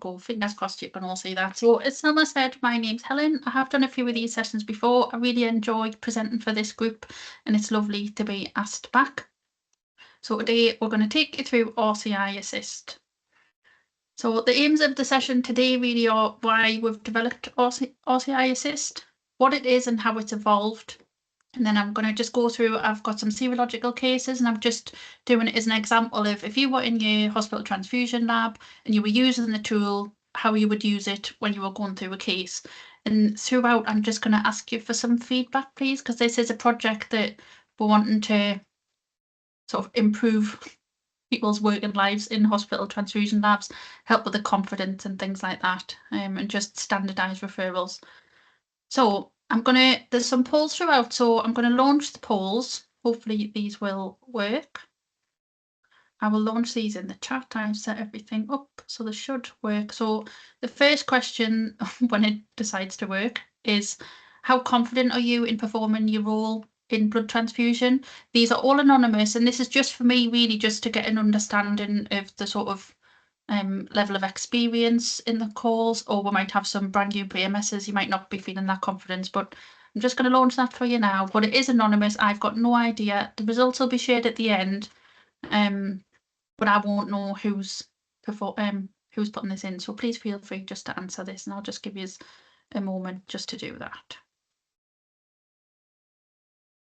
go. Fingers crossed you can all see that. So as Selma said, my name's Helen. I have done a few of these sessions before. I really enjoyed presenting for this group and it's lovely to be asked back. So today we're going to take you through RCI Assist. So the aims of the session today really are why we've developed RCI Assist, what it is and how it's evolved. And then I'm going to just go through, I've got some serological cases and I'm just doing it as an example of if you were in your hospital transfusion lab and you were using the tool, how you would use it when you were going through a case. And throughout, I'm just going to ask you for some feedback, please, because this is a project that we're wanting to sort of improve people's working lives in hospital transfusion labs, help with the confidence and things like that, and just standardise referrals. So there's some polls throughout, so I'm going to launch the polls. Hopefully these will work. I will launch these in the chat. I've set everything up, so they should work. So the first question, when it decides to work, is how confident are you in performing your role in blood transfusion? These are all anonymous, and this is just for me, really just to get an understanding of the sort of level of experience in the calls, or we might have some brand new BMSs. You might not be feeling that confidence, but I'm just going to launch that for you now. But it is anonymous. I've got no idea. The results will be shared at the end, but I won't know who's putting this in. So please feel free just to answer this, and I'll just give you a moment just to do that.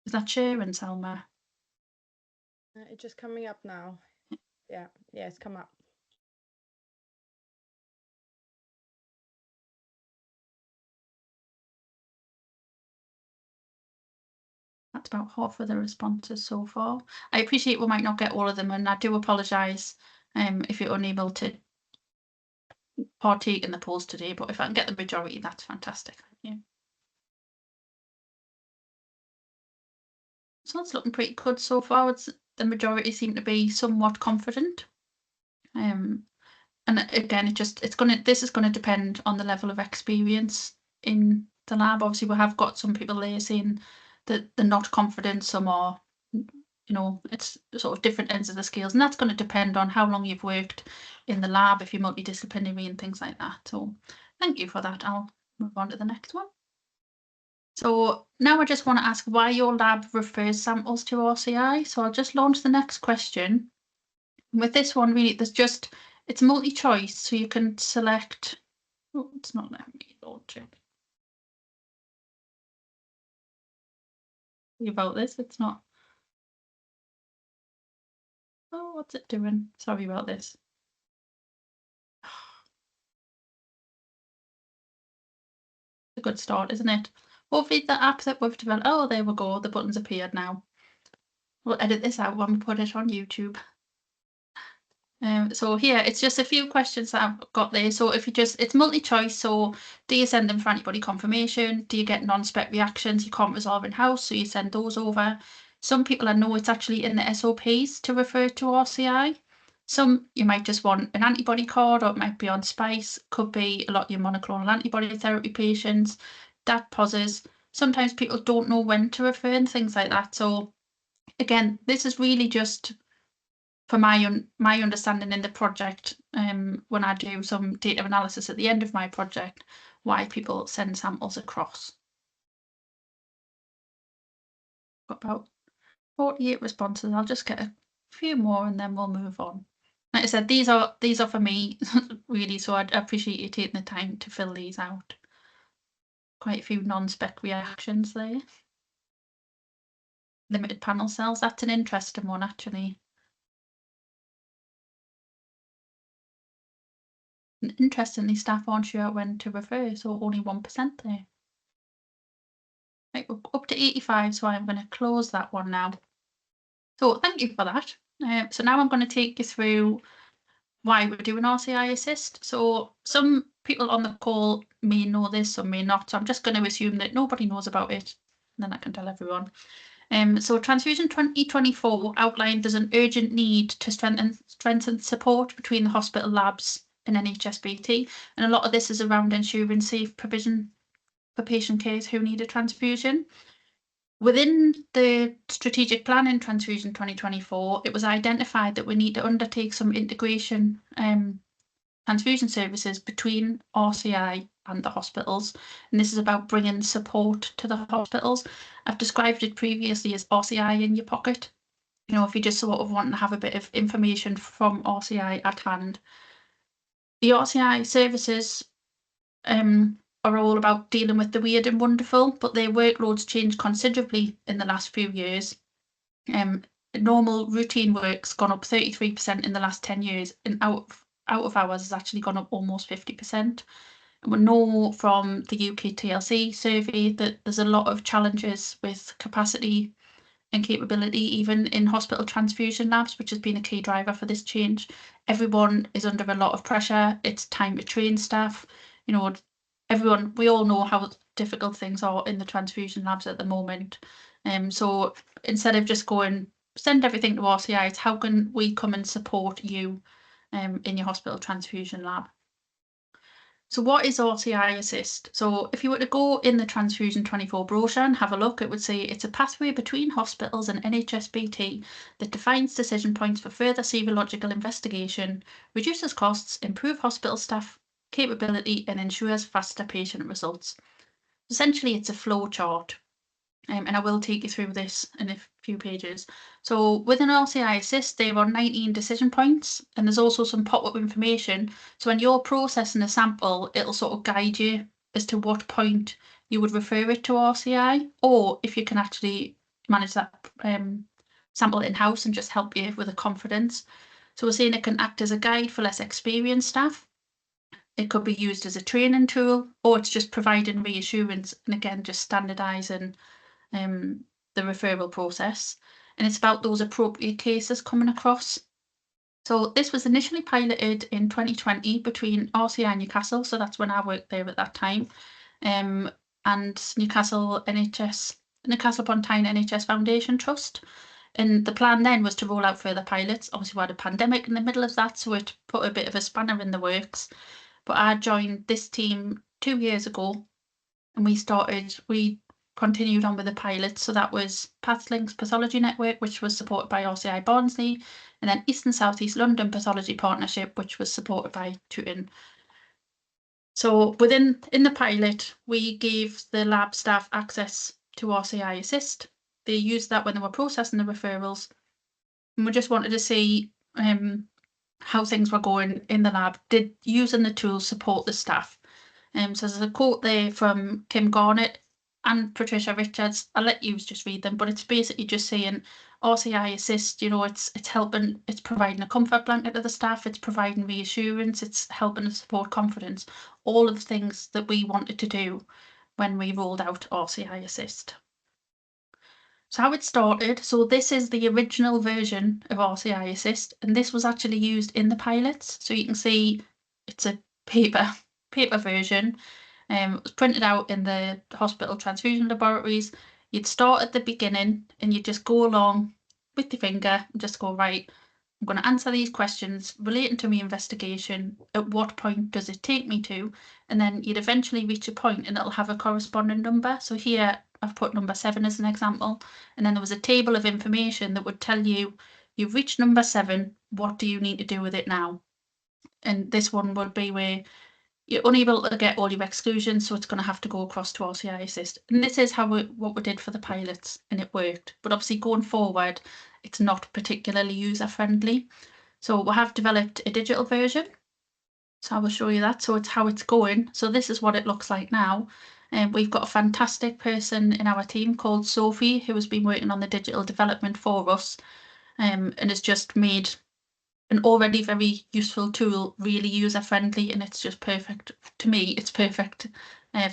Is that sharing, Selma? It's just coming up now. Yeah, it's come up. That's about half of the responses so far. I appreciate we might not get all of them, and I do apologise if you're unable to partake in the polls today, but if I can get the majority, that's fantastic. Yeah. So it's looking pretty good so far. The majority seem to be somewhat confident. And again, this is gonna depend on the level of experience in the lab. Obviously, we have got some people there saying that they're not confident, some are, it's sort of different ends of the scales, and that's going to depend on how long you've worked in the lab, if you're multidisciplinary and things like that. So thank you for that. I'll move on to the next one. So now I just want to ask why your lab refers samples to RCI. So I'll just launch the next question. With this one, really, it's multi-choice, so you can select. Oh, it's not letting me launch it. About this, it's not. Oh, what's it doing? Sorry about this. A good start, isn't it? Hopefully the app that we've developed. Oh, there we go. The button's appeared now. We'll edit this out when we put it on YouTube. So here it's just a few questions that I've got there. So if it's multi-choice. So do you send them for antibody confirmation? Do you get non-spec reactions you can't resolve in-house? So you send those over. Some people I know it's actually in the SOPs to refer to RCI. Some you might just want an antibody card, or it might be on SPICE. Could be a lot of your monoclonal antibody therapy patients, DAT pauses. Sometimes people don't know when to refer and things like that. So again, this is really just for my understanding in the project, when I do some data analysis at the end of my project, why people send samples across. Got about 48 responses. I'll just get a few more and then we'll move on. Like I said, these are for me really, so I'd appreciate you taking the time to fill these out. Quite a few non-spec reactions there. Limited panel cells, that's an interesting one actually. And interestingly, staff aren't sure when to refer, so only 1% there. Right, we're up to 85, so I'm going to close that one now. So thank you for that. So now I'm going to take you through why we're doing RCI Assist. So some people on the call may know this, some may not. So I'm just going to assume that nobody knows about it, and then I can tell everyone. So Transfusion 2024 outlined there's an urgent need to strengthen support between the hospital labs and NHSBT, and a lot of this is around ensuring safe provision for patient cares who need a transfusion. Within the strategic plan in Transfusion 2024, it was identified that we need to undertake some integration transfusion services between RCI and the hospitals, and this is about bringing support to the hospitals. I've described it previously as RCI in your pocket. You know, if you just sort of want to have a bit of information from RCI at hand. The RCI services are all about dealing with the weird and wonderful, but their workloads changed considerably in the last few years. Normal routine work's gone up 33% in the last 10 years, and out of hours has actually gone up almost 50%. And we know from the UK TLC survey that there's a lot of challenges with capacity and capability, even in hospital transfusion labs, which has been a key driver for this change. Everyone is under a lot of pressure. It's time to train staff. You know, we all know how difficult things are in the transfusion labs at the moment. So instead of just going, send everything to RCI, it's how can we come and support you in your hospital transfusion lab? So what is RCI Assist? So if you were to go in the Transfusion 24 brochure and have a look, it would say it's a pathway between hospitals and NHS BT that defines decision points for further serological investigation, reduces costs, improves hospital staff capability, and ensures faster patient results. Essentially, it's a flow chart. And I will take you through this in a few pages. So within RCI Assist, there are 19 decision points, and there's also some pop-up information. So when you're processing a sample, it'll sort of guide you as to what point you would refer it to RCI, or if you can actually manage that sample in-house and just help you with the confidence. So we're saying it can act as a guide for less experienced staff. It could be used as a training tool, or it's just providing reassurance, and again, just standardizing the referral process, and it's about those appropriate cases coming across. So this was initially piloted in 2020 between RCI and Newcastle, so that's when I worked there at that time, and Newcastle upon Tyne NHS Foundation Trust. And the plan then was to roll out further pilots. Obviously, we had a pandemic in the middle of that, so it put a bit of a spanner in the works. But I joined this team 2 years ago, and we continued on with the pilot. So that was Pathlinks Pathology Network, which was supported by RCI Barnsley, and then East and South East London Pathology Partnership, which was supported by Tooting. So in the pilot, we gave the lab staff access to RCI Assist. They used that when they were processing the referrals, and we just wanted to see how things were going in the lab. Did using the tools support the staff? So there's a quote there from Kim Garnett and Patricia Richards. I'll let you just read them, but it's basically just saying RCI Assist, you know, it's helping, it's providing a comfort blanket to the staff, it's providing reassurance, it's helping to support confidence, all of the things that we wanted to do when we rolled out RCI Assist. So how it started, so this is the original version of RCI Assist, and this was actually used in the pilots. So you can see it's a paper version. It was printed out in the hospital transfusion laboratories. You'd start at the beginning and you'd just go along with your finger and just go, right, I'm going to answer these questions relating to my investigation. At what point does it take me to? And then you'd eventually reach a point and it'll have a corresponding number. So here I've put number 7 as an example. And then there was a table of information that would tell you, you've reached number 7, what do you need to do with it now? And this one would be where you're unable to get all your exclusions, so it's going to have to go across to RCI Assist. And this is what we did for the pilots, and it worked. But obviously going forward, it's not particularly user-friendly. So we have developed a digital version. So I will show you that. So it's how it's going. So this is what it looks like now. And we've got a fantastic person in our team called Sophie, who has been working on the digital development for us, and has just made an already very useful tool, really user friendly, and it's just perfect. To me, it's perfect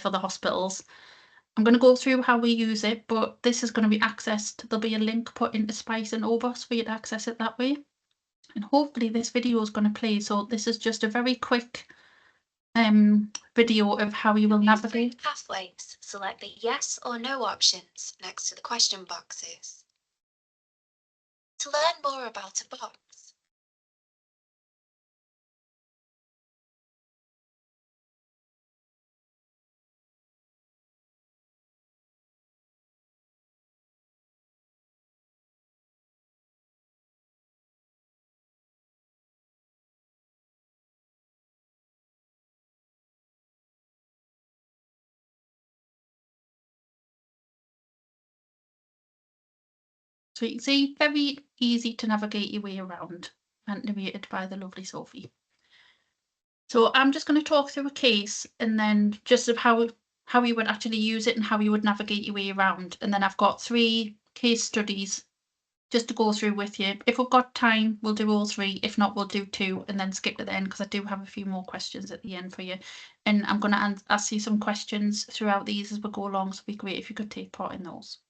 for the hospitals. I'm going to go through how we use it, but this is going to be accessed. There'll be a link put into Spice and Obos for you to access it that way. And hopefully this video is going to play. So this is just a very quick video of how you will navigate. Pathways. Select the yes or no options next to the question boxes. To learn more about a box, So you can see, very easy to navigate your way around, and narrated by the lovely Sophie. So I'm just going to talk through a case and then just of how you would actually use it and how you would navigate your way around. And then I've got 3 case studies just to go through with you. If we've got time, we'll do all 3. If not, we'll do 2 and then skip to the end, because I do have a few more questions at the end for you. And I'm going to ask you some questions throughout these as we go along, so it'd be great if you could take part in those.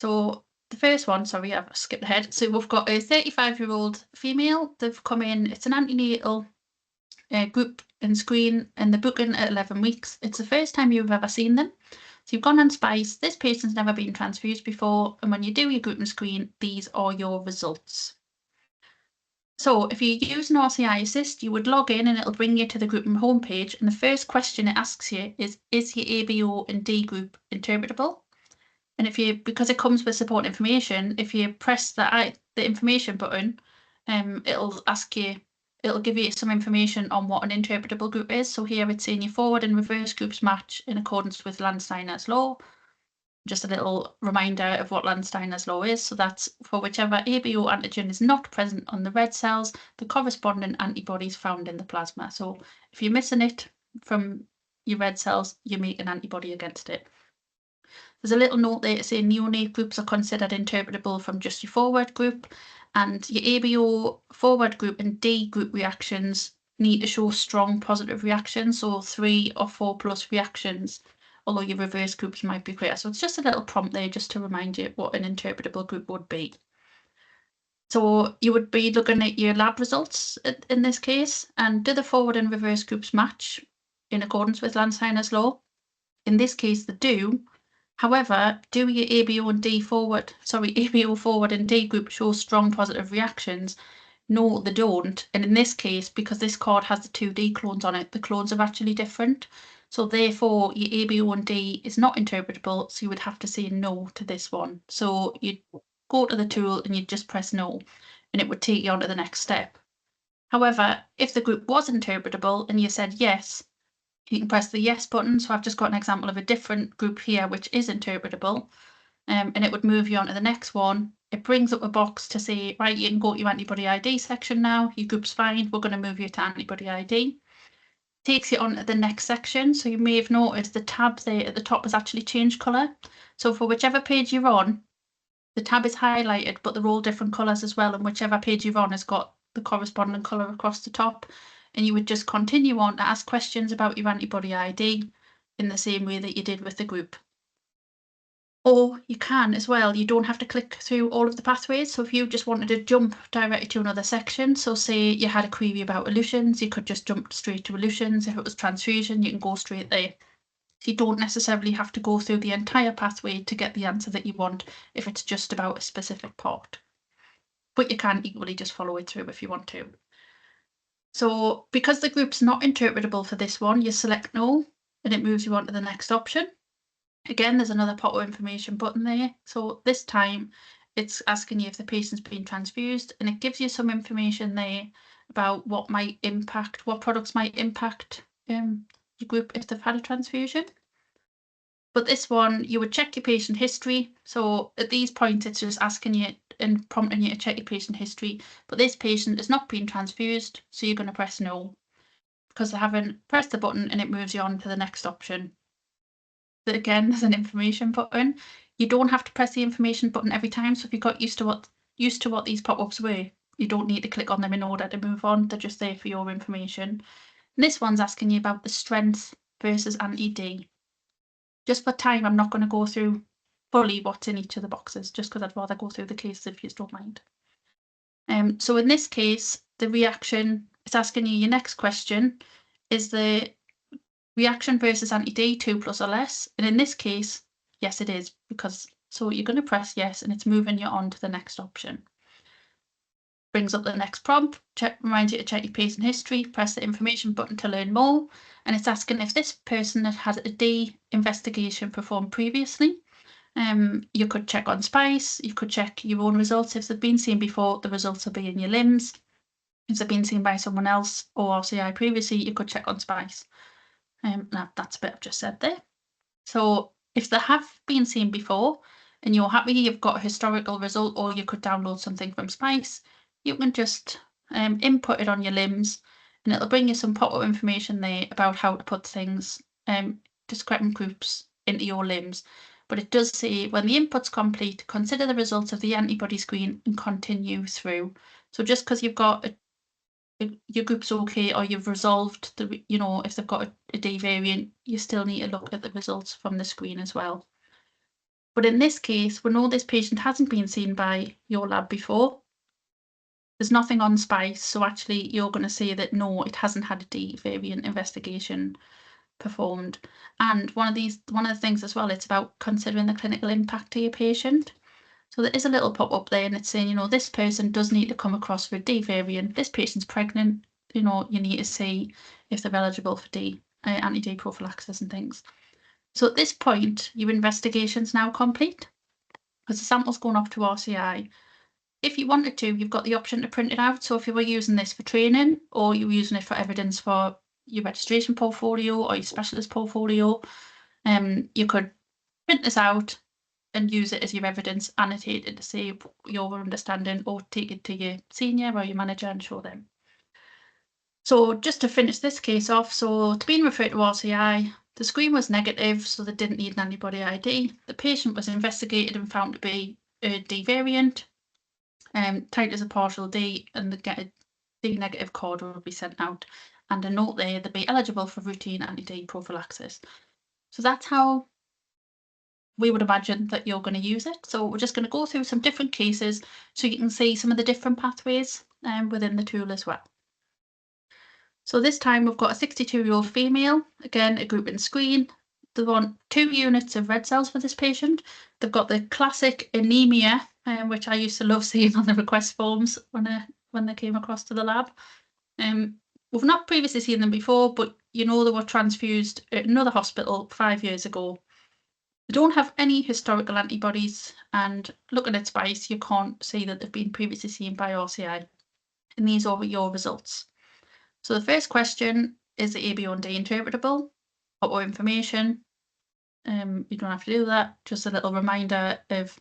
So the first one, sorry, I've skipped ahead. So we've got a 35-year-old female. They've come in, it's an antenatal group and screen, and the booking at 11 weeks. It's the first time you've ever seen them. So you've gone on Spice, this patient's never been transfused before, and when you do your group and screen, these are your results. So if you use an RCI Assist, you would log in and it'll bring you to the group and homepage, and the first question it asks you is your ABO and D group interpretable? And if you, because it comes with support information, if you press the information button, it'll ask you, it'll give you some information on what an interpretable group is. So here it's saying your forward and reverse groups match in accordance with Landsteiner's law. Just a little reminder of what Landsteiner's law is. So that's for whichever ABO antigen is not present on the red cells, the corresponding antibodies found in the plasma. So if you're missing it from your red cells, you make an antibody against it. There's a little note there to say neonate groups are considered interpretable from just your forward group, and your ABO forward group and D group reactions need to show strong positive reactions, so 3 or 4+ reactions, although your reverse groups might be greater. So it's just a little prompt there just to remind you what an interpretable group would be. So you would be looking at your lab results in this case, and do the forward and reverse groups match in accordance with Landsteiner's law? In this case, they do. However, do your ABO forward and D group show strong positive reactions? No, they don't. And in this case, because this card has the 2D clones on it, the clones are actually different. So therefore, your ABO and D is not interpretable, so you would have to say no to this one. So you'd go to the tool and you'd just press no, and it would take you on to the next step. However, if the group was interpretable and you said yes, you can press the yes button. So I've just got an example of a different group here which is interpretable, and it would move you on to the next one. It brings up a box to say, right, you can go to your antibody ID section now, your group's fine, we're going to move you to antibody ID. Takes you on to the next section. So you may have noticed the tab there at the top has actually changed colour. So for whichever page you're on, the tab is highlighted, but they're all different colours as well, and whichever page you're on has got the corresponding colour across the top. And you would just continue on to ask questions about your antibody ID in the same way that you did with the group. Or you can as well, you don't have to click through all of the pathways. So if you just wanted to jump directly to another section, so say you had a query about elutions, you could just jump straight to elutions. If it was transfusion, you can go straight there. So you don't necessarily have to go through the entire pathway to get the answer that you want if it's just about a specific part. But you can equally just follow it through if you want to. So because the group's not interpretable for this one, you select no, and it moves you on to the next option. Again, there's another pot of information button there. So this time it's asking you if the patient's been transfused, and it gives you some information there about what products might impact your group if they've had a transfusion. But this one, you would check your patient history. So at these points, it's just asking you and prompting you to check your patient history. But this patient has not been transfused, so you're going to press no, because they haven't pressed the button, and it moves you on to the next option. But again, there's an information button. You don't have to press the information button every time. So if you got used to what these pop-ups were, you don't need to click on them in order to move on. They're just there for your information. And this one's asking you about the strength versus anti-D. Just for time, I'm not going to go through fully what's in each of the boxes, just because I'd rather go through the case if you don't mind. So in this case, the reaction, it's asking you your next question, is the reaction versus anti-D 2+ or less? And in this case, yes, it is, because so you're going to press yes, and it's moving you on to the next option. Brings up the next prompt, reminds you to check your patient history, press the information button to learn more, and it's asking if this person had a D investigation performed previously. You could check on Spice, you could check your own results. If they've been seen before, the results will be in your LIMS. If they've been seen by someone else or RCI previously, you could check on Spice. Now that's a bit I've just said there. So if they have been seen before, and you're happy you've got a historical result, or you could download something from Spice, you can just input it on your LIMS, and it'll bring you some pop-up information there about how to put things, discrepant groups into your LIMS. But it does say, when the input's complete, consider the results of the antibody screen and continue through. So just because you've got your group's okay, or you've resolved the, if they've got a D variant, you still need to look at the results from the screen as well. But in this case, we know this patient hasn't been seen by your lab before. There's nothing on Spice, so actually you're going to say that no, it hasn't had a D variant investigation performed. And one of the things as well, it's about considering the clinical impact to your patient. So there is a little pop-up there, and it's saying, this person does need to come across for a D variant. This patient's pregnant. You need to see if they're eligible for anti-D prophylaxis and things. So at this point, your investigation's now complete because the sample's going off to RCI. If you wanted to, you've got the option to print it out. So if you were using this for training, or you were using it for evidence for your registration portfolio or your specialist portfolio, you could print this out and use it as your evidence, annotate it to say your understanding, or take it to your senior or your manager and show them. So just to finish this case off, so it's been referred to RCI. The screen was negative, so they didn't need an antibody ID. The patient was investigated and found to be a D variant, tagged as a partial D, and the D negative card will be sent out. And a note there, they'll be eligible for routine anti-D prophylaxis. So that's how we would imagine that you're going to use it. So we're just going to go through some different cases so you can see some of the different pathways within the tool as well. So this time we've got a 62-year-old female, again, a grouping screen. They want 2 units of red cells for this patient. They've got the classic anemia, which I used to love seeing on the request forms when they came across to the lab. We've not previously seen them before, but they were transfused at another hospital 5 years ago. They don't have any historical antibodies, and looking at Spice, you can't see that they've been previously seen by RCI. And these are your results. So the first question, is the ABO&D interpretable? Or information. You don't have to do that. Just a little reminder of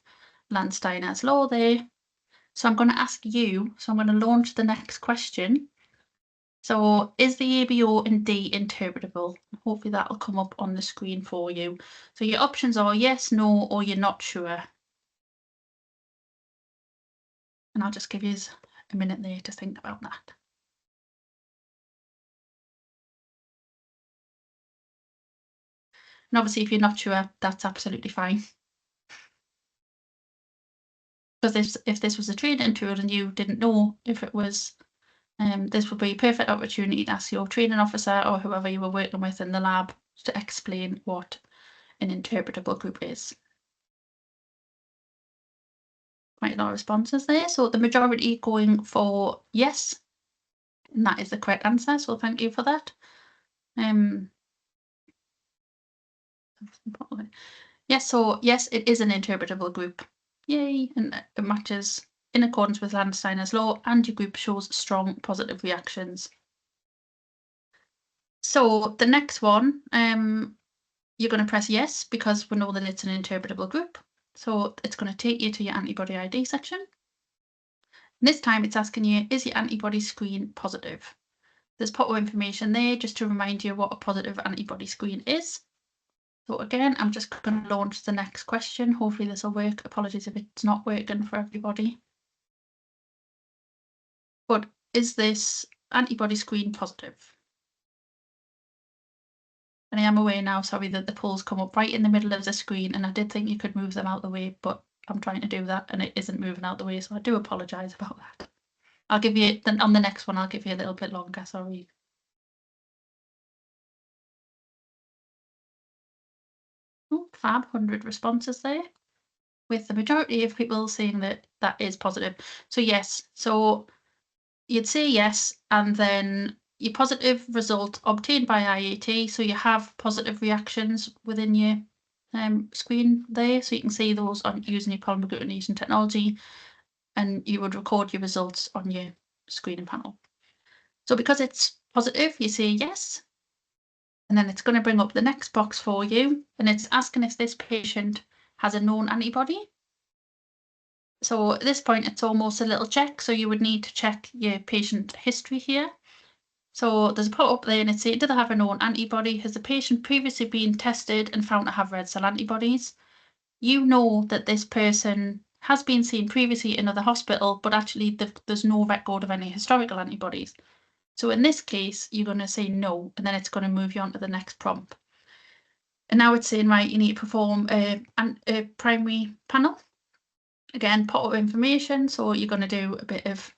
Landsteiner's law there. So I'm going to ask you, so I'm going to launch the next question. So is the ABO&D interpretable? Hopefully that'll come up on the screen for you. So your options are yes, no, or you're not sure. And I'll just give you a minute there to think about that. And obviously, if you're not sure, that's absolutely fine. Because if this was a training tool and you didn't know if it was, this would be a perfect opportunity to ask your training officer or whoever you were working with in the lab to explain what an interpretable group is. Quite a lot of responses there. So the majority going for yes, and that is the correct answer. So thank you for that. Yes, so yes, it is an interpretable group. Yay, and it matches in accordance with Landsteiner's law, and your group shows strong positive reactions. So the next one, you're going to press yes because we know that it's an interpretable group. So it's going to take you to your antibody ID section. And this time it's asking you, is your antibody screen positive? There's pop-up information there just to remind you what a positive antibody screen is. So again, I'm just going to launch the next question. Hopefully this will work. Apologies if it's not working for everybody. But is this antibody screen positive? And I am aware now, sorry, that the polls come up right in the middle of the screen, and I did think you could move them out of the way, but I'm trying to do that and it isn't moving out of the way, so I do apologise about that. I'll give you, then on the next one, I'll give you a little bit longer, sorry. Oh, fab, 100 responses there, with the majority of people saying that that is positive. So yes, so you'd say yes, and then your positive result obtained by IAT, so you have positive reactions within your screen there, so you can see those on using your polymer glutination technology, and you would record your results on your screening panel. So because it's positive, you say yes, and then it's going to bring up the next box for you, and it's asking if this patient has a known antibody. So at this point, it's almost a little check. So you would need to check your patient history here. So there's a pop-up there and it's saying, do they have a known antibody? Has the patient previously been tested and found to have red cell antibodies? You know that this person has been seen previously in another hospital, but actually there's no record of any historical antibodies. So in this case, you're going to say no, and then it's going to move you on to the next prompt. And now it's saying, right, you need to perform a primary panel. Again, pop-up information. So you're going to do a bit of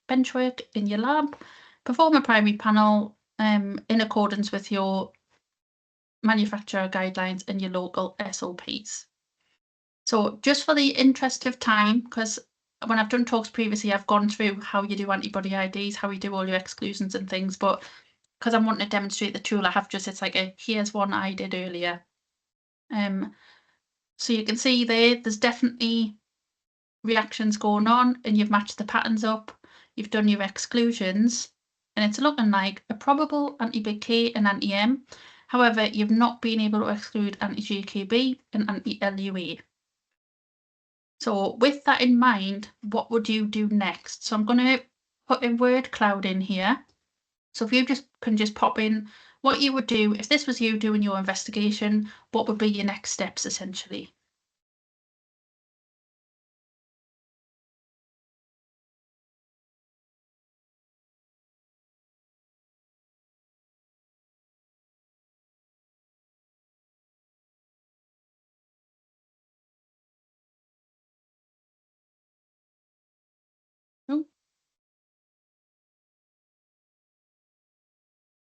bench work in your lab, perform a primary panel in accordance with your manufacturer guidelines and your local SOPs. So just for the interest of time, because when I've done talks previously, I've gone through how you do antibody IDs, how you do all your exclusions and things, but because I'm wanting to demonstrate the tool, I have just, it's like here's one I did earlier. So you can see there's definitely reactions going on and you've matched the patterns up, you've done your exclusions, and it's looking like a probable anti-BK and anti-M. However, you've not been able to exclude anti-JKB and anti-LUA. So with that in mind, what would you do next? So I'm going to put a word cloud in here. So if you can just pop in what you would do if this was you doing your investigation, what would be your next steps essentially? Oh,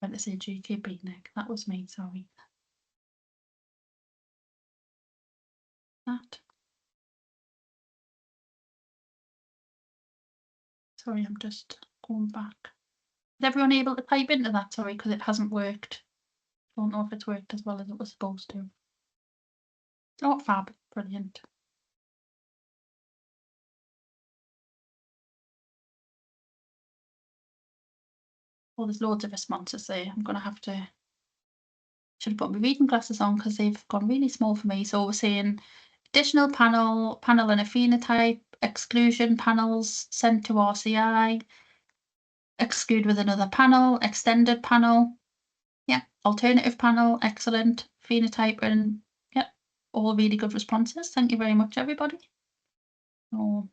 I meant to say JKB, Nick. That was me, sorry. That. Sorry, I'm just going back. Is everyone able to type into that? Sorry, because it hasn't worked. Don't know if it's worked as well as it was supposed to. Oh, fab. Brilliant. Well, there's loads of responses there. I'm going to have to... Should have put my reading glasses on because they've gone really small for me. So we're saying additional panel and a phenotype, exclusion panels sent to RCI, exclude with another panel, extended panel. Yeah, alternative panel, excellent. Phenotype and yeah, all really good responses. Thank you very much, everybody. Oh.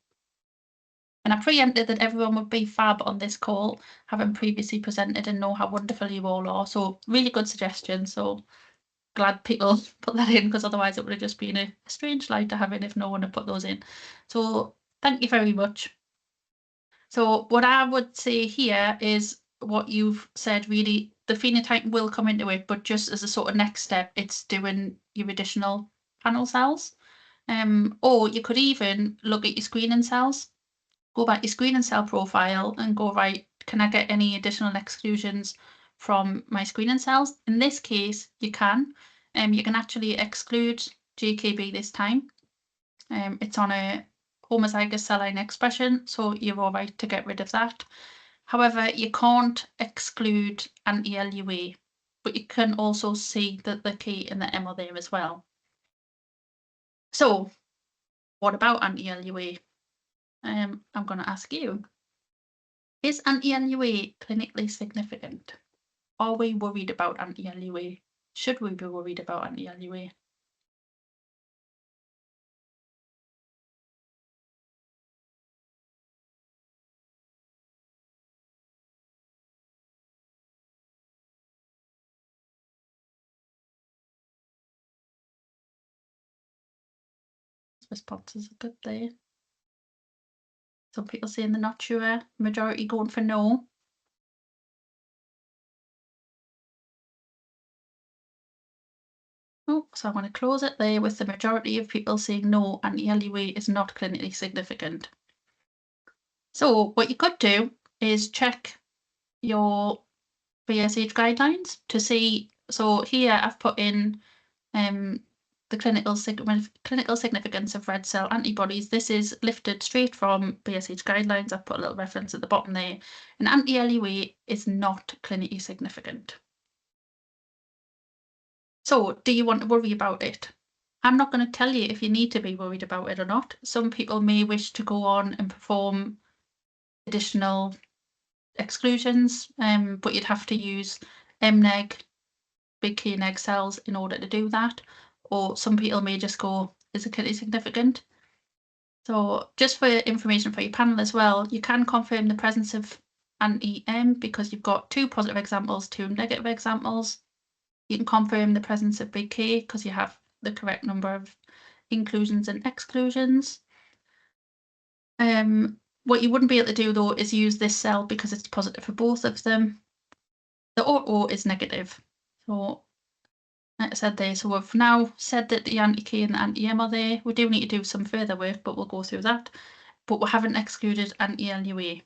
And I preempted that everyone would be fab on this call, having previously presented and know how wonderful you all are. So really good suggestion. So glad people put that in because otherwise it would have just been a strange slide to have in if no one had put those in. So thank you very much. So what I would say here is what you've said, really, the phenotype will come into it, but just as a sort of next step, it's doing your additional panel cells. Or you could even look at your screening cells, go back your screening cell profile and go, right, can I get any additional exclusions from my screening cells? In this case, you can. You can actually exclude JKB this time. It's on a homozygous cell line expression, so you're all right to get rid of that. However, you can't exclude anti-LUA, but you can also see that the K and the M are there as well. So what about anti-LUA? I'm going to ask you, is anti-LUA clinically significant? Are we worried about anti-LUA? Should we be worried about anti-LUA? Responses are good there. Some people saying they're not sure, majority going for no. Oh, so I'm going to close it there with the majority of people saying no, anti-LUA is not clinically significant. So what you could do is check your BSH guidelines to see. So here I've put in the clinical significance of red cell antibodies. This is lifted straight from BSH guidelines. I've put a little reference at the bottom there. And anti-LUA is not clinically significant. So do you want to worry about it? I'm not going to tell you if you need to be worried about it or not. Some people may wish to go on and perform additional exclusions, but you'd have to use MNEG, big K neg cells in order to do that. Or some people may just go, is it clinically significant? So just for information for your panel as well, you can confirm the presence of anti-M because you've got 2 positive examples, 2 negative examples. You can confirm the presence of big K because you have the correct number of inclusions and exclusions. What you wouldn't be able to do though is use this cell because it's positive for both of them. The auto is negative. So like I said there, so we've now said that the anti-K and the anti-M are there. We do need to do some further work, but we'll go through that. But we haven't excluded anti-LUA.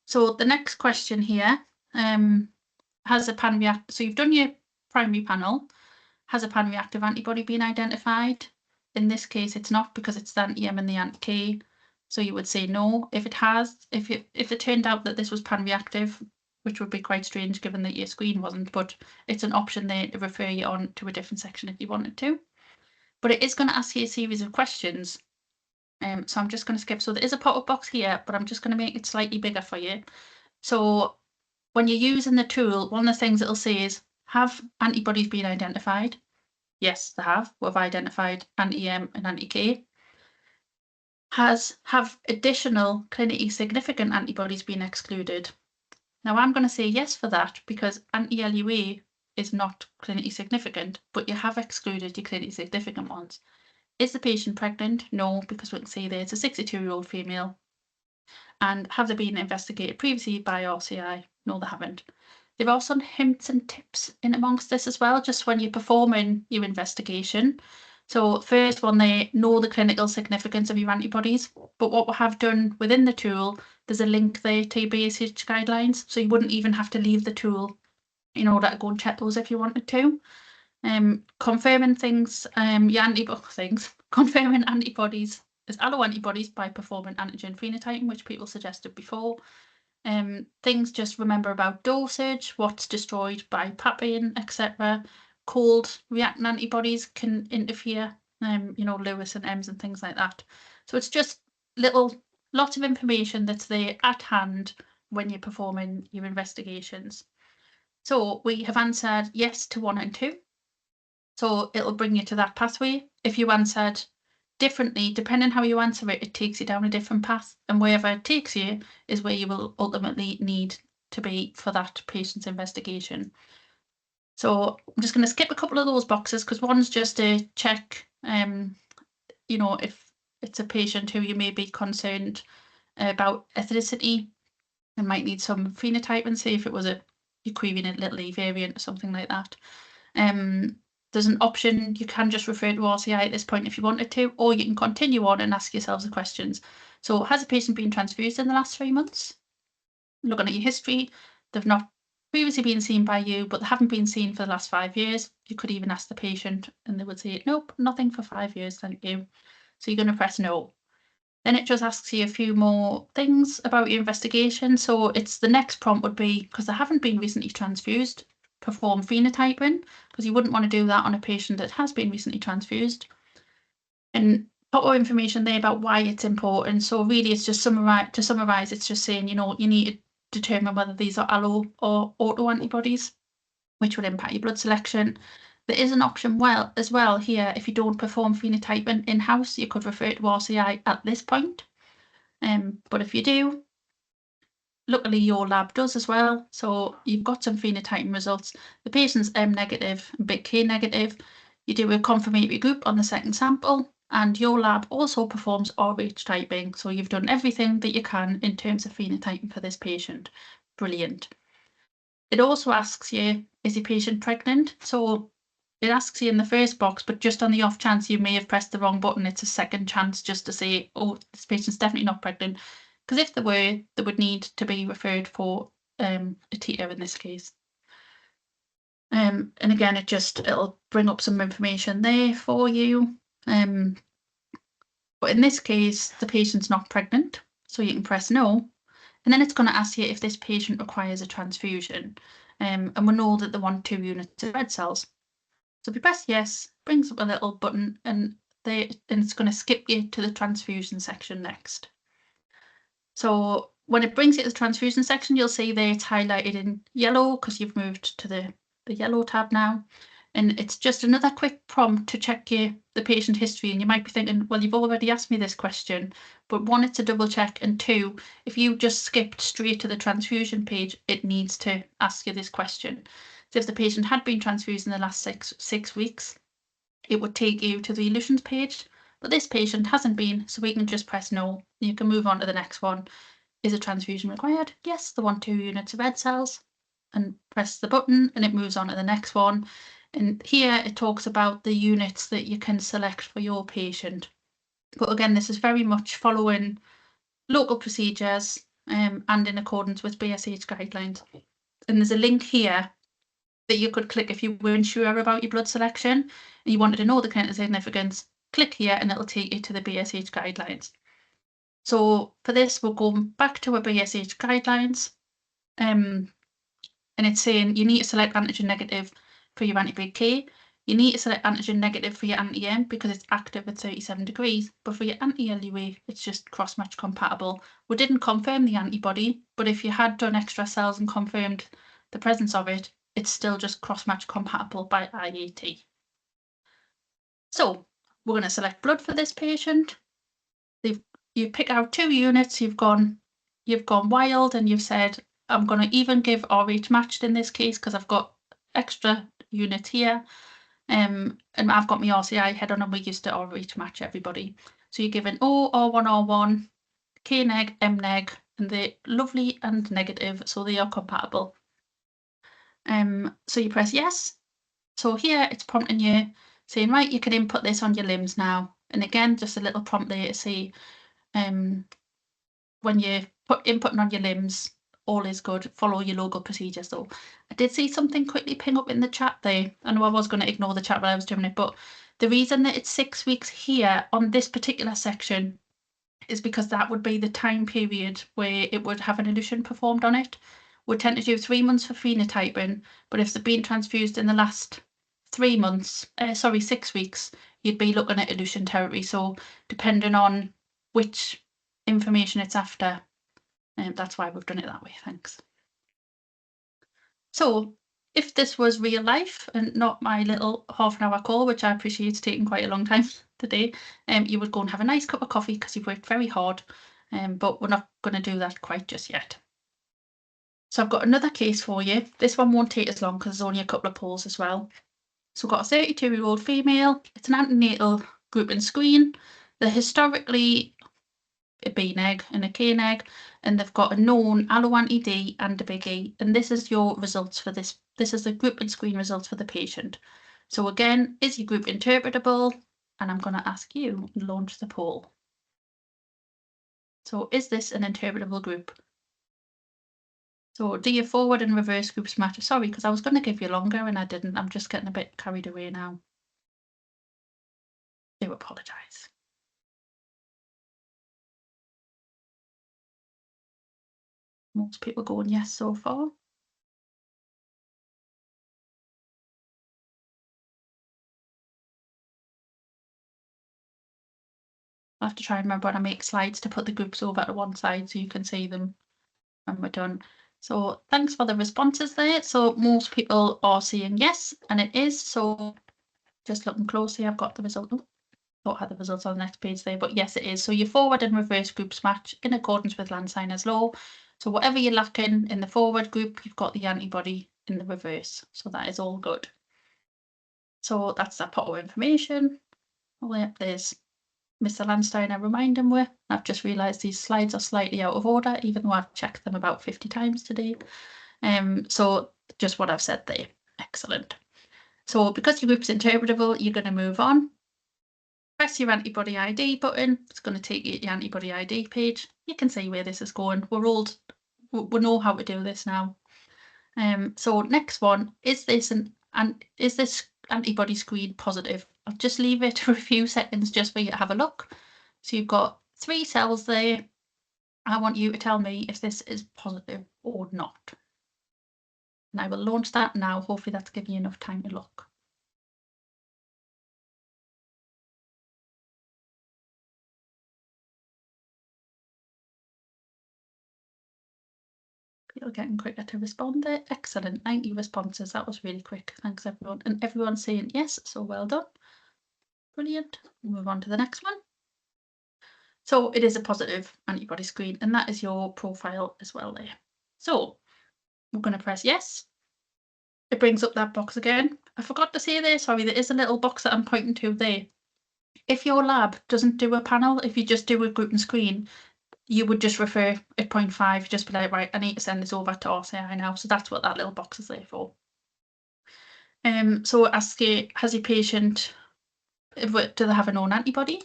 So the next question here, has a pan-reactive, so you've done your primary panel, has a pan-reactive antibody been identified? In this case, it's not because it's the anti-M and the anti-K. So you would say no. If it has, if it turned out that this was pan-reactive, which would be quite strange given that your screen wasn't, but it's an option there to refer you on to a different section if you wanted to. But it is going to ask you a series of questions. So I'm just going to skip. So there is a pop-up box here, but I'm just going to make it slightly bigger for you. So when you're using the tool, one of the things it'll say is, have antibodies been identified? Yes, they have. We've identified anti-M and anti-K. Have additional clinically significant antibodies been excluded? Now I'm going to say yes for that because anti-LUA is not clinically significant, but you have excluded your clinically significant ones. Is the patient pregnant? No, because we can see there it's a 62-year-old female. And have they been investigated previously by RCI? No, they haven't. There are some hints and tips in amongst this as well, just when you're performing your investigation. So first one, they know the clinical significance of your antibodies, but what we have done within the tool, there's a link there to your BTEDG guidelines, so you wouldn't even have to leave the tool in order to go and check those if you wanted to. Confirming things, confirming antibodies as alloantibodies by performing antigen phenotyping, which people suggested before. Things just remember about dosage, what's destroyed by papain, etc. Cold reacting antibodies can interfere, Lewis and M's and things like that. So it's just lots of information that's there at hand when you're performing your investigations. So we have answered yes to 1 and 2. So it'll bring you to that pathway. If you answered differently, depending how you answer it, it takes you down a different path. And wherever it takes you is where you will ultimately need to be for that patient's investigation. So I'm just going to skip a couple of those boxes because one's just to check, if it's a patient who you may be concerned about ethnicity and might need some phenotype and see if it was you're querying a little E variant or something like that. There's an option, you can just refer to RCI at this point if you wanted to, or you can continue on and ask yourselves the questions. So has a patient been transfused in the last 3 months? Looking at your history, they've not previously been seen by you, but they haven't been seen for the last 5 years. You could even ask the patient and they would say, nope, nothing for 5 years, thank you. So you're going to press no. Then it just asks you a few more things about your investigation. So it's the next prompt would be, because they haven't been recently transfused, perform phenotyping, because you wouldn't want to do that on a patient that has been recently transfused. And put more information there about why it's important. So really it's just to summarize, it's just saying, you need to determine whether these are allo or auto antibodies, which would impact your blood selection. There is an option as well here, if you don't perform phenotyping in-house, you could refer to RCI at this point. But if you do, luckily your lab does as well. So you've got some phenotyping results. The patient's M negative and big K negative. You do a confirmatory group on the second sample, and your lab also performs RH typing. So you've done everything that you can in terms of phenotyping for this patient. Brilliant. It also asks you, is your patient pregnant? So it asks you in the first box, but just on the off chance you may have pressed the wrong button, it's a second chance just to say, oh, this patient's definitely not pregnant. Because if they were, they would need to be referred for a TETA in this case. And again, it'll bring up some information there for you. But in this case, the patient's not pregnant, so you can press no. And then it's going to ask you if this patient requires a transfusion. And we know that they want 2 units of red cells. So if you press yes, brings up a little button and it's going to skip you to the transfusion section next. So when it brings you to the transfusion section, you'll see there it's highlighted in yellow because you've moved to the yellow tab now. And it's just another quick prompt to check the patient history. And you might be thinking, well, you've already asked me this question, but one, it's a double check. And two, if you just skipped straight to the transfusion page, it needs to ask you this question. So if the patient had been transfused in the last six weeks, it would take you to the elutions page. But this patient hasn't been, so we can just press no. You can move on to the next one. Is a transfusion required? Yes, the 1-2 units of red cells. And press the button and it moves on to the next one. And here it talks about the units that you can select for your patient. But again, this is very much following local procedures and in accordance with BSH guidelines. And there's a link here that you could click if you weren't sure about your blood selection and you wanted to know the clinical significance. Click here and it'll take you to the BSH guidelines. So for this, we're going back to our BSH guidelines. And it's saying you need to select antigen negative for your anti-BK. You need to select antigen negative for your anti-M because it's active at 37 degrees. But for your anti-LUA, it's just cross-match compatible. We didn't confirm the antibody, but if you had done extra cells and confirmed the presence of it, it's still just cross-match compatible by IAT. So we're going to select blood for this patient. You pick out 2 units. You've gone wild and you've said, I'm going to even give RH matched in this case because I've got extra units here. And I've got my RCI head on and we used to RH match everybody. So you're given O, R1, R1, K neg, M neg, and they're lovely and negative, so they are compatible. So you press yes. So here it's prompting you saying, right, you can input this on your limbs now. And again, just a little prompt there to say, when you inputting on your limbs, all is good. Follow your local procedures though. I did see something quickly ping up in the chat there. I know I was going to ignore the chat while I was doing it, but the reason that it's 6 weeks here on this particular section is because that would be the time period where it would have an elution performed on it. We tend to do 3 months for phenotyping, but if they've been transfused in the last 6 weeks, you'd be looking at elution territory. So depending on which information it's after, and that's why we've done it that way. Thanks. So if this was real life and not my little half-an-hour call, which I appreciate it's taking quite a long time today, you would go and have a nice cup of coffee because you've worked very hard, but we're not going to do that quite just yet. So I've got another case for you. This one won't take as long because there's only a couple of polls as well. So we've got a 32-year-old female. It's an antenatal group and screen. They're historically a B neg and a K neg, and they've got a known allo-anti-D and a big E. And this is your results for this. This is the group and screen results for the patient. So again, is your group interpretable? And I'm going to ask you to launch the poll. So is this an interpretable group? So do your forward and reverse groups matter? Sorry, because I was going to give you longer and I didn't. I'm just getting a bit carried away now. I do apologise. Most people going yes so far. I have to try and remember when I make slides to put the groups over to one side so you can see them when we're done. So thanks for the responses there. So most people are saying yes, and it is. So just looking closely, I've got the result. Oh, don't have the results on the next page there, but yes, it is. So your forward and reverse groups match in accordance with Landsiner's law. So whatever you're lacking in the forward group, you've got the antibody in the reverse. So that is all good. So that's that pot of information. Oh, yeah, there's Mr. Landsteiner reminding me. I've just realised these slides are slightly out of order, even though I've checked them about 50 times today. So just what I've said there. Excellent. So because your group's interpretable, you're going to move on. Press your antibody ID button. It's going to take you to the antibody ID page. You can see where this is going. We know how to do this now. So next one, is this antibody screen positive? I'll just leave it for a few seconds just for you to have a look. So you've got 3 cells there. I want you to tell me if this is positive or not. And I will launch that now. Hopefully that's giving you enough time to look. People getting quicker to respond there. Excellent. 90 responses. That was really quick. Thanks, everyone. And everyone's saying yes, so well done. Brilliant. We'll move on to the next one. So it is a positive antibody screen, and that is your profile as well there. So we're going to press yes. It brings up that box again. I forgot to say there, sorry, there is a little box that I'm pointing to there. If your lab doesn't do a panel, if you just do a group and screen, you would just refer at 0.5, just be like, right, I need to send this over to RCI now. So that's what that little box is there for. So ask you, has your patient, do they have a known antibody?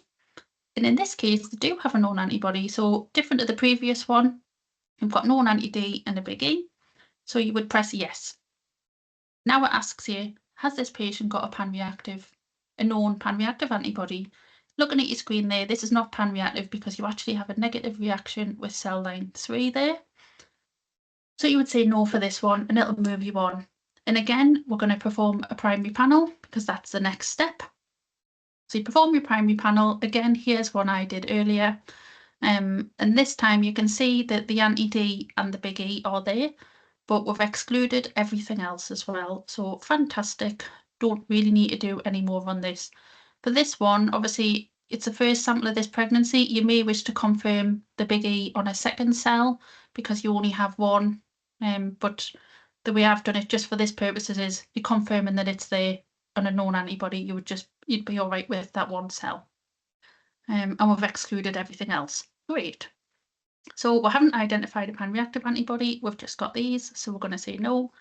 And in this case, they do have a known antibody. So different to the previous one, you've got known anti-D and a big E. So you would press yes. Now it asks you, has this patient got a known pan-reactive antibody? Looking at your screen there, this is not pan-reactive because you actually have a negative reaction with cell line 3 there. So you would say no for this one, and it'll move you on. And again, we're going to perform a primary panel because that's the next step. So you perform your primary panel. Again, here's one I did earlier. And this time you can see that the anti-D and the big E are there, but we've excluded everything else as well. So fantastic. Don't really need to do any more on this. For this one, obviously, it's the first sample of this pregnancy. You may wish to confirm the big E on a second cell because you only have one. But the way I've done it just for this purposes is you're confirming that it's there on a known antibody. You'd be all right with that one cell. And we've excluded everything else. Great. So we haven't identified a pan-reactive antibody. We've just got these. So we're going to say no.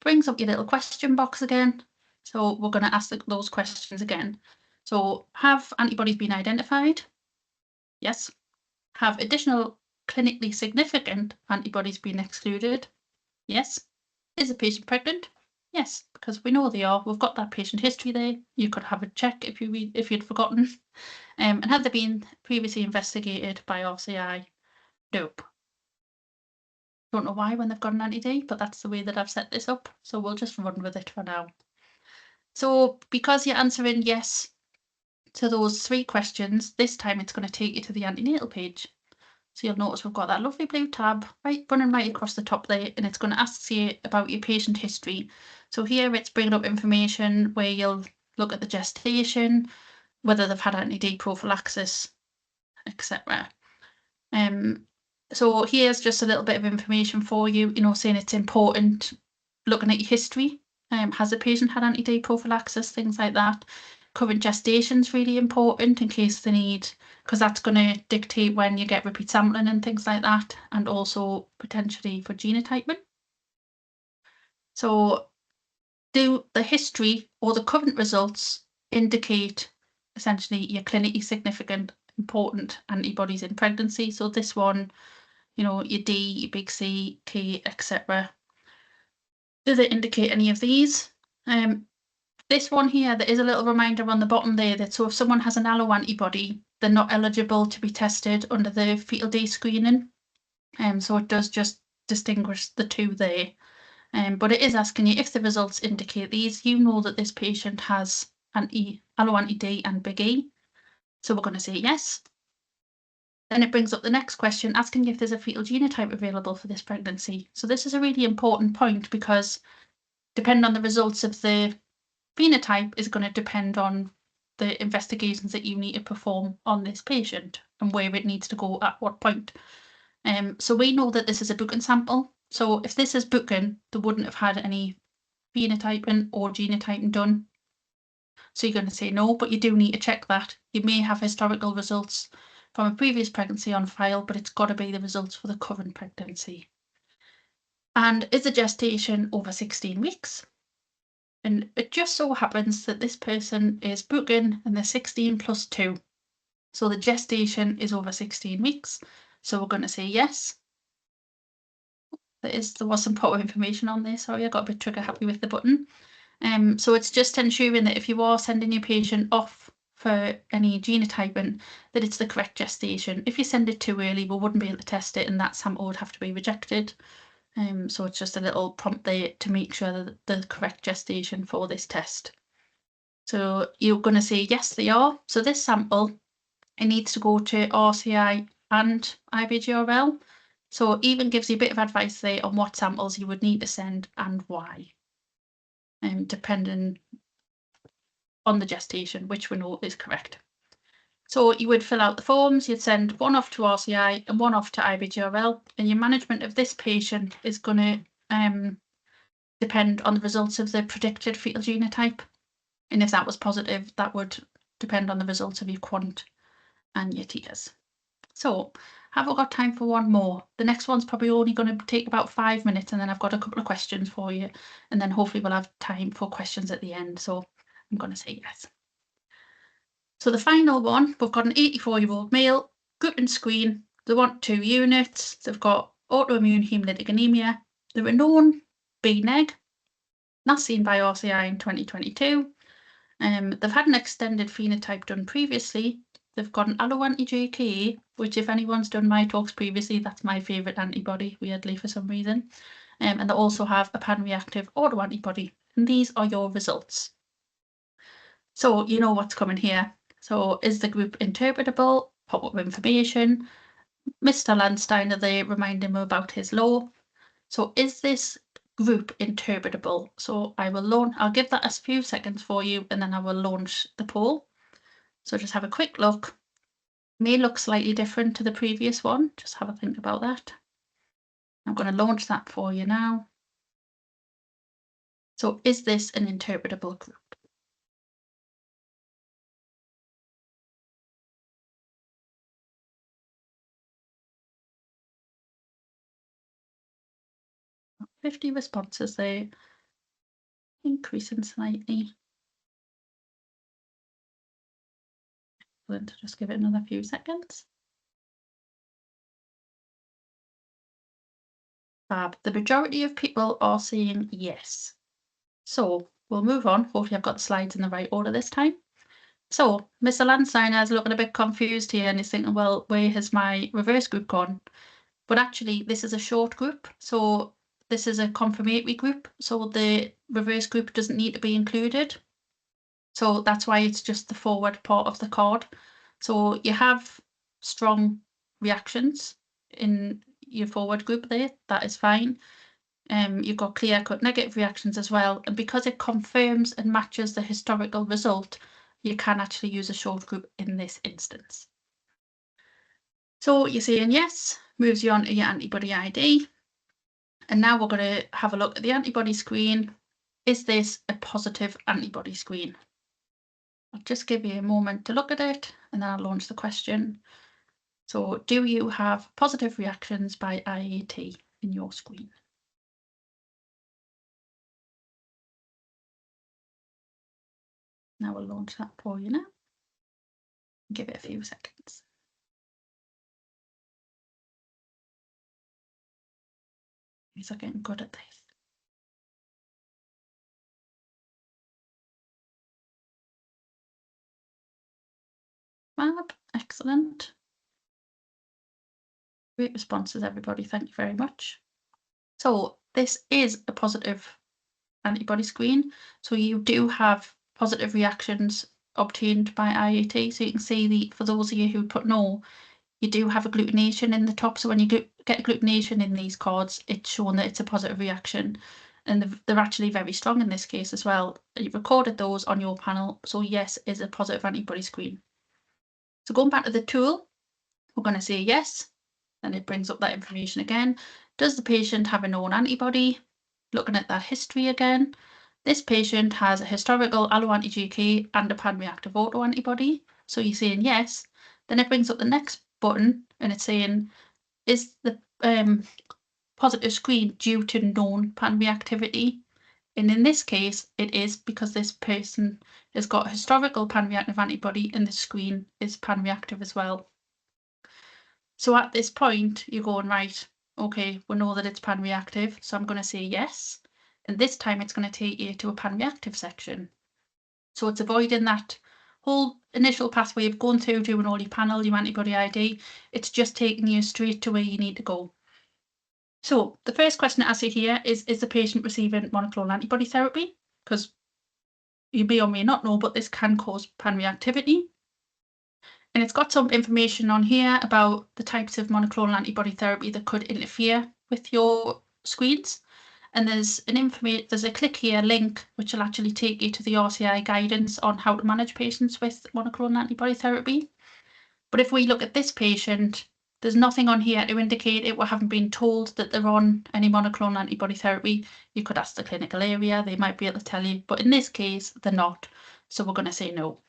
Brings up your little question box again. So we're going to ask those questions again. So have antibodies been identified? Yes. Have additional clinically significant antibodies been excluded? Yes. Is the patient pregnant? Yes, because we know they are. We've got that patient history there. You could have a check if you'd forgotten. And have they been previously investigated by RCI? Nope. Don't know why when they've got an anti-D, but that's the way that I've set this up. So we'll just run with it for now. So because you're answering yes to those 3 questions, this time it's going to take you to the antenatal page. So you'll notice we've got that lovely blue tab running right across the top there, and it's going to ask you about your patient history. So here it's bringing up information where you'll look at the gestation, whether they've had anti-D prophylaxis, etc. So here's just a little bit of information for you, saying it's important looking at your history. Has the patient had anti-D prophylaxis, things like that. Current gestation is really important in case they need, because that's going to dictate when you get repeat sampling and things like that, and also potentially for genotyping. So do the history or the current results indicate essentially your clinically significant important antibodies in pregnancy? So this one, your D, your big C, K, etc. Do they indicate any of these? This one here, there is a little reminder on the bottom there that so if someone has an alloantibody, they're not eligible to be tested under the fetal D screening. So it does just distinguish the 2 there. But it is asking you if the results indicate these, you know that this patient has alloanti-D and big E. So we're going to say yes. Then it brings up the next question, asking if there's a fetal genotype available for this pregnancy. So this is a really important point because depending on the results of the phenotype is going to depend on the investigations that you need to perform on this patient and where it needs to go at what point. So we know that this is a booking sample. So if this is booking, they wouldn't have had any phenotyping or genotyping done. So you're going to say no, but you do need to check that. You may have historical results from a previous pregnancy on file, but it's got to be the results for the current pregnancy. And is the gestation over 16 weeks? And it just so happens that this person is booking and they're 16 plus 2. So the gestation is over 16 weeks. So we're going to say yes. There was some poor information on there. Sorry, I got a bit trigger happy with the button. So it's just ensuring that if you are sending your patient off for any genotyping, that it's the correct gestation. If you send it too early, we wouldn't be able to test it and that sample would have to be rejected. So it's just a little prompt there to make sure that the correct gestation for this test. So you're going to say yes, they are. So this sample, it needs to go to RCI and IBGRL. So even gives you a bit of advice there on what samples you would need to send and why, depending on the gestation, which we know is correct. So you would fill out the forms, you'd send one off to RCI and one off to IBGRL, and your management of this patient is going to depend on the results of the predicted fetal genotype. And if that was positive, that would depend on the results of your quant and your TS. So have I got time for one more? The next one's probably only going to take about 5 minutes, and then I've got a couple of questions for you, and then hopefully we'll have time for questions at the end. So I'm going to say yes. So the final one, we've got an 84-year-old male, group and screen. They want 2 units. They've got autoimmune hemolytic anemia. They're a known B-neg, not seen by RCI in 2022. They've had an extended phenotype done previously. They've got an allo-anti-JK, which if anyone's done my talks previously, that's my favourite antibody, weirdly for some reason. And they also have a pan-reactive autoantibody. And these are your results. So you know what's coming here. So is the group interpretable? Pop-up information. Mr. Landsteiner, they remind him about his law. So is this group interpretable? So I'll give that a few seconds for you, and then I will launch the poll. So just have a quick look. May look slightly different to the previous one. Just have a think about that. I'm going to launch that for you now. So is this an interpretable group? Got 50 responses there, increasing slightly. Going to just give it another few seconds. Fab. The majority of people are saying yes. So we'll move on. Hopefully I've got the slides in the right order this time. So Mr. Landsteiner is looking a bit confused here and he's thinking, well, where has my reverse group gone? But actually this is a short group. So this is a confirmatory group. So the reverse group doesn't need to be included. So that's why it's just the forward part of the card. So you have strong reactions in your forward group there. That is fine. You've got clear-cut negative reactions as well. And because it confirms and matches the historical result, you can actually use a short group in this instance. So you're saying yes, moves you on to your antibody ID. And now we're going to have a look at the antibody screen. Is this a positive antibody screen? I'll just give you a moment to look at it and then I'll launch the question. So do you have positive reactions by IAT in your screen? Now we'll launch that for you now. Give it a few seconds. These are getting good at this. Fab, excellent. Great responses, everybody. Thank you very much. So this is a positive antibody screen. So you do have positive reactions obtained by IAT. So you can see for those of you who put no, you do have agglutination in the top. So when you get agglutination in these cards, it's shown that it's a positive reaction. And they're actually very strong in this case as well. You've recorded those on your panel. So yes, is a positive antibody screen. So going back to the tool, we're going to say yes. Then it brings up that information again. Does the patient have a known antibody? Looking at that history again. This patient has a historical allo-anti-JK and a pan-reactive autoantibody. So you're saying yes. Then it brings up the next button and it's saying, is the positive screen due to known pan-reactivity? And in this case, it is because this person has got a historical pan-reactive antibody and the screen is pan-reactive as well. So at this point, you're going, right, okay, we know that it's pan-reactive, so I'm going to say yes. And this time it's going to take you to a pan-reactive section. So it's avoiding that whole initial pathway of going through doing all your panel, your antibody ID. It's just taking you straight to where you need to go. So the first question I see here is the patient receiving monoclonal antibody therapy? Because you may or may not know, but this can cause pan-reactivity. And it's got some information on here about the types of monoclonal antibody therapy that could interfere with your screens. And there's a click here link which will actually take you to the RCI guidance on how to manage patients with monoclonal antibody therapy. But if we look at this patient, there's nothing on here to indicate it. We haven't been told that they're on any monoclonal antibody therapy. You could ask the clinical area, they might be able to tell you, but in this case, they're not. So we're going to say no.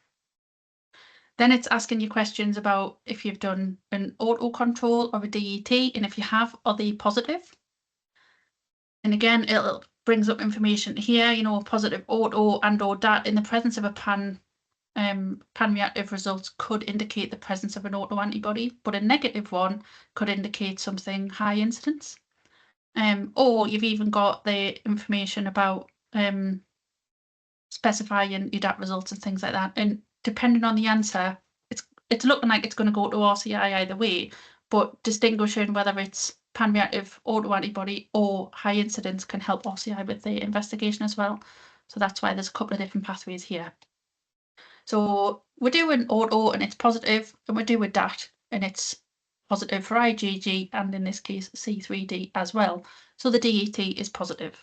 Then it's asking you questions about if you've done an auto control or a DET, and if you have, are they positive? And again, it brings up information here, you know, positive auto and or DAT in the presence of a pan-reactive results could indicate the presence of an autoantibody, but a negative one could indicate something high incidence. Or you've even got the information about specifying your DAT results and things like that. And depending on the answer, it's looking like it's going to go to RCI either way, but distinguishing whether it's pan-reactive autoantibody or high incidence can help RCI with the investigation as well. So that's why there's a couple of different pathways here. So we're doing auto and it's positive, and we're doing DAT and it's positive for IgG and in this case C3D as well. So the DET is positive.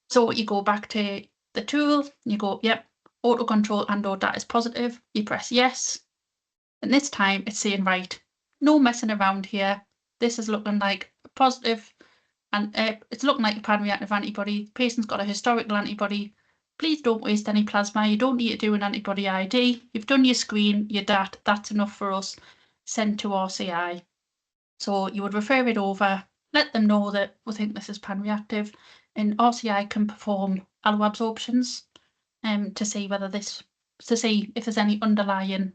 So you go back to the tool, you go, yep, auto control and or DAT is positive. You press yes. And this time it's saying, right, no messing around here. This is looking like positive and it's looking like a pan-reactive antibody. The patient's got a historical antibody. Please don't waste any plasma. You don't need to do an antibody ID. You've done your screen, your DAT. That's enough for us. Send to RCI. So you would refer it over, let them know that we think this is pan-reactive, and RCI can perform alloabsorptions to see if there's any underlying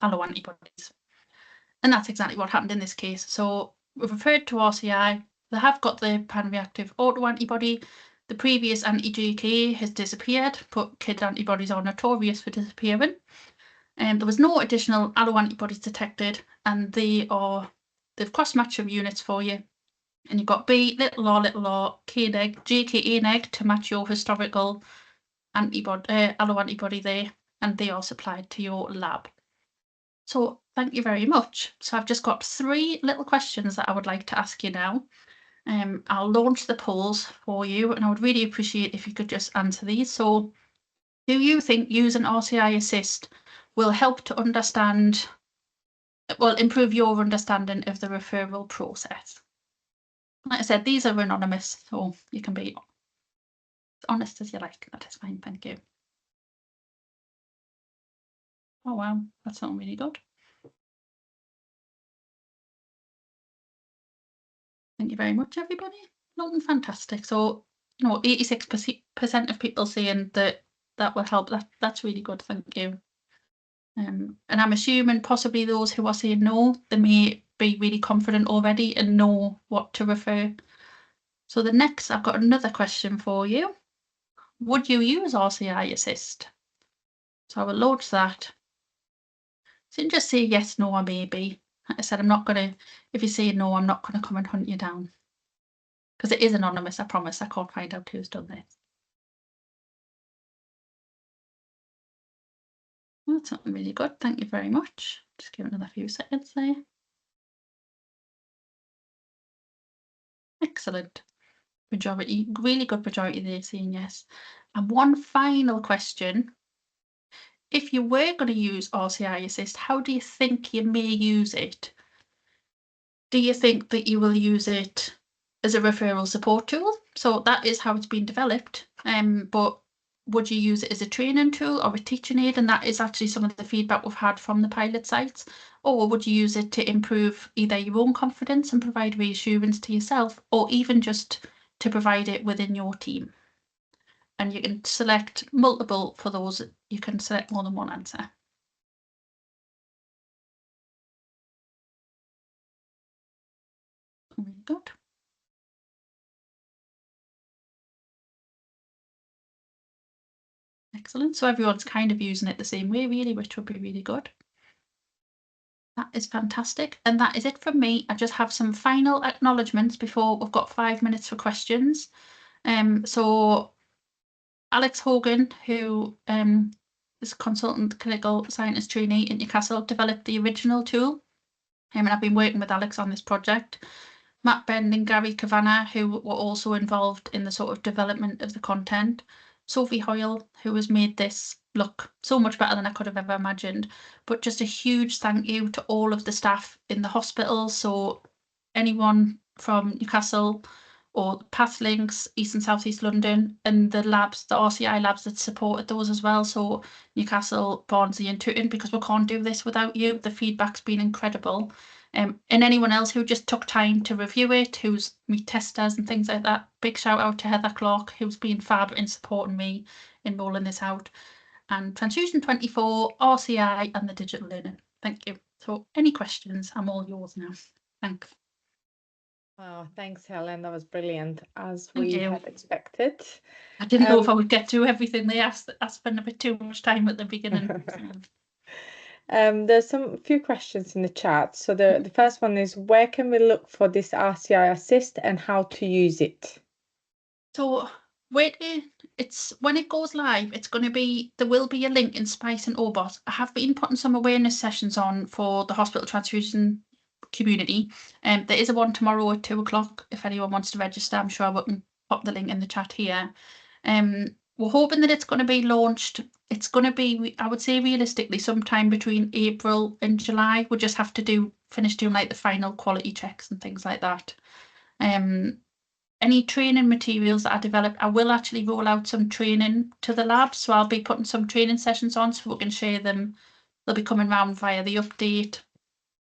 alloantibodies. And that's exactly what happened in this case. So we've referred to RCI. They have got the pan-reactive autoantibody. The previous anti-GK has disappeared, but KID antibodies are notorious for disappearing. There was no additional alloantibodies detected, and they've cross-matched your units for you. And you've got B, little r, K neg, JK A neg to match your historical alloantibody there, and they are supplied to your lab. So thank you very much. So I've just got 3 little questions that I would like to ask you now. I'll launch the polls for you, and I would really appreciate if you could just answer these. So do you think using RCI Assist will help to improve your understanding of the referral process? Like I said, these are anonymous, so you can be as honest as you like. That is fine, thank you. Oh wow, that's not really good. Thank you very much, everybody. Looking fantastic. So, you know, 86% of people saying that will help. That's really good. Thank you. And I'm assuming possibly those who are saying no, they may be really confident already and know what to refer. So I've got another question for you. Would you use RCI Assist? So I will launch that. So you can just say yes, no, or maybe. Like I said, if you say no, I'm not going to come and hunt you down. Because it is anonymous, I promise. I can't find out who's done this. Well, that's something really good. Thank you very much. Just give it another few seconds there. Excellent. Majority, really good majority there saying yes. And one final question. If you were going to use RCI Assist, how do you think you may use it? Do you think that you will use it as a referral support tool? So that is how it's been developed. But would you use it as a training tool or a teaching aid? And that is actually some of the feedback we've had from the pilot sites. Or would you use it to improve either your own confidence and provide reassurance to yourself, or even just to provide it within your team? And you can select multiple for those. You can select more than one answer. Really good. Excellent. So everyone's kind of using it the same way, really, which would be really good. That is fantastic. And that is it from me. I just have some final acknowledgements before we've got 5 minutes for questions. So Alex Hogan, who the this consultant clinical scientist trainee in Newcastle, developed the original tool. And I've been working with Alex on this project. Matt Bend and Gary Kavanagh, who were also involved in the sort of development of the content. Sophie Hoyle, who has made this look so much better than I could have ever imagined. But just a huge thank you to all of the staff in the hospital. So anyone from Newcastle or Pathlinks, East and South East London, and the labs, the RCI labs that supported those as well. So Newcastle, Barnsley and Tooting, because we can't do this without you. The feedback's been incredible. And anyone else who just took time to review it, who's me testers and things like that. Big shout out to Heather Clark, who's been fab in supporting me in rolling this out. And Transfusion 24, RCI and the digital learning. Thank you. So any questions, I'm all yours now. Thanks. Wow, thanks, Helen. That was brilliant, as Thank we you. had expected. I didn't know if I would get through everything they asked. I spent a bit too much time at the beginning. There's a few questions in the chat. So the first one is, where can we look for this RCI Assist and how to use it? So when it goes live, it's going to be, there will be a link in Spice and Obot. I have been putting some awareness sessions on for the hospital transfusion community. There is a one tomorrow at 2 o'clock. If anyone wants to register, I'm sure I can pop the link in the chat here. We're hoping that it's going to be launched. It's going to be, I would say realistically, sometime between April and July. We'll just have to finish doing like the final quality checks and things like that. Any training materials that I develop, I will actually roll out some training to the lab. So I'll be putting some training sessions on so we can share them. They'll be coming around via the update.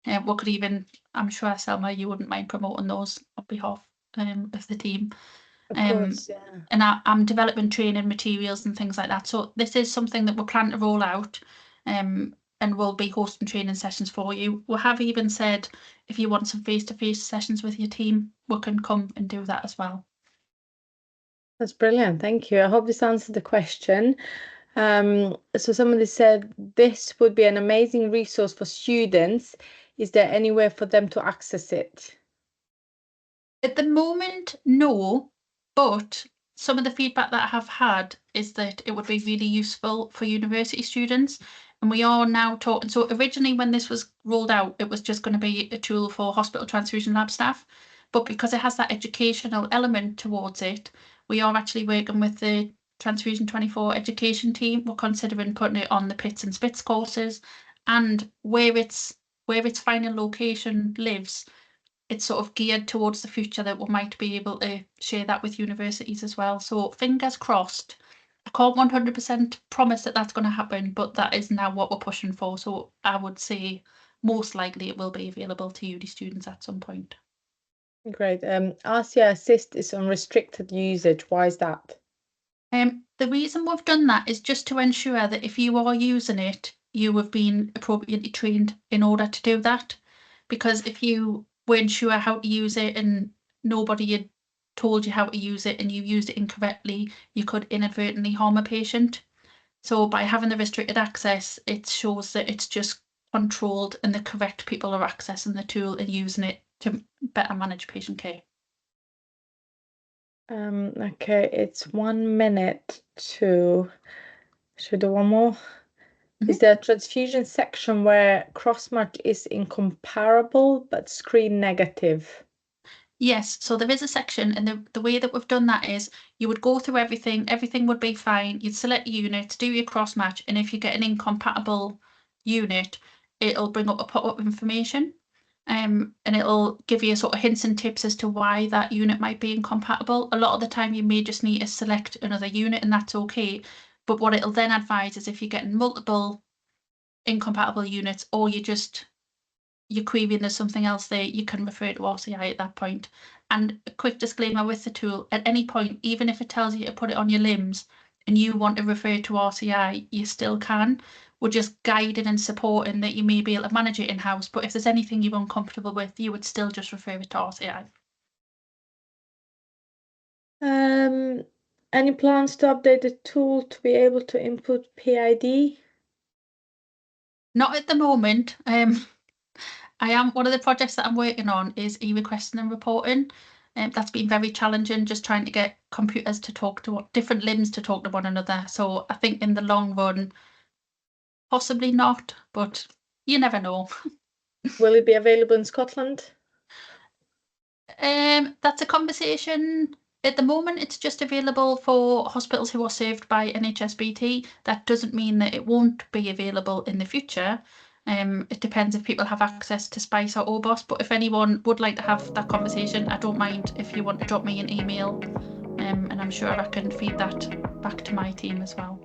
We could even, I'm sure Selma, you wouldn't mind promoting those on behalf of the team. Of course, yeah. And I'm developing training materials and things like that. So this is something that we're planning to roll out, and we'll be hosting training sessions for you. We have even said if you want some face-to-face sessions with your team, we can come and do that as well. That's brilliant. Thank you. I hope this answered the question. So somebody said this would be an amazing resource for students. Is there any way for them to access it? At the moment, no, but some of the feedback that I have had is that it would be really useful for university students. And we are now talking, so originally when this was rolled out, it was just going to be a tool for hospital transfusion lab staff. But because it has that educational element towards it, we are actually working with the Transfusion 24 education team. We're considering putting it on the PITS and SPITS courses, and where its final location lives, it's sort of geared towards the future that we might be able to share that with universities as well. So fingers crossed. I can't 100% promise that that's going to happen, but that is now what we're pushing for. So I would say most likely it will be available to uni students at some point. Great. RCI Assist is on restricted usage. Why is that? The reason we've done that is just to ensure that if you are using it, you have been appropriately trained in order to do that. Because if you weren't sure how to use it and nobody had told you how to use it and you used it incorrectly, you could inadvertently harm a patient. So by having the restricted access, it shows that it's just controlled and the correct people are accessing the tool and using it to better manage patient care. Okay, it's 1 minute to, should we do one more? Is there a transfusion section where cross-match is incomparable but screen negative? Yes, so there is a section, and the way that we've done that is you would go through everything would be fine. You'd select units, do your cross match, and if you get an incompatible unit, it'll bring up a pop-up information, and it'll give you sort of hints and tips as to why that unit might be incompatible. A lot of the time you may just need to select another unit and that's okay. But what it'll then advise is if you're getting multiple incompatible units or you're querying there's something else there, you can refer to RCI at that point. And a quick disclaimer with the tool, at any point, even if it tells you to put it on your limbs and you want to refer to RCI, you still can. We're just guiding and supporting that you may be able to manage it in-house, but if there's anything you're uncomfortable with, you would still just refer it to RCI. Any plans to update the tool to be able to input PID? Not at the moment. One of the projects that I'm working on is e-requesting and reporting. That's been very challenging, just trying to get computers to talk to different limbs to talk to one another. So I think in the long run, possibly not, but you never know. Will it be available in Scotland? That's a conversation. At the moment, it's just available for hospitals who are served by NHSBT. That doesn't mean that it won't be available in the future. It depends if people have access to Spice or OBOS, but if anyone would like to have that conversation, I don't mind if you want to drop me an email, and I'm sure I can feed that back to my team as well.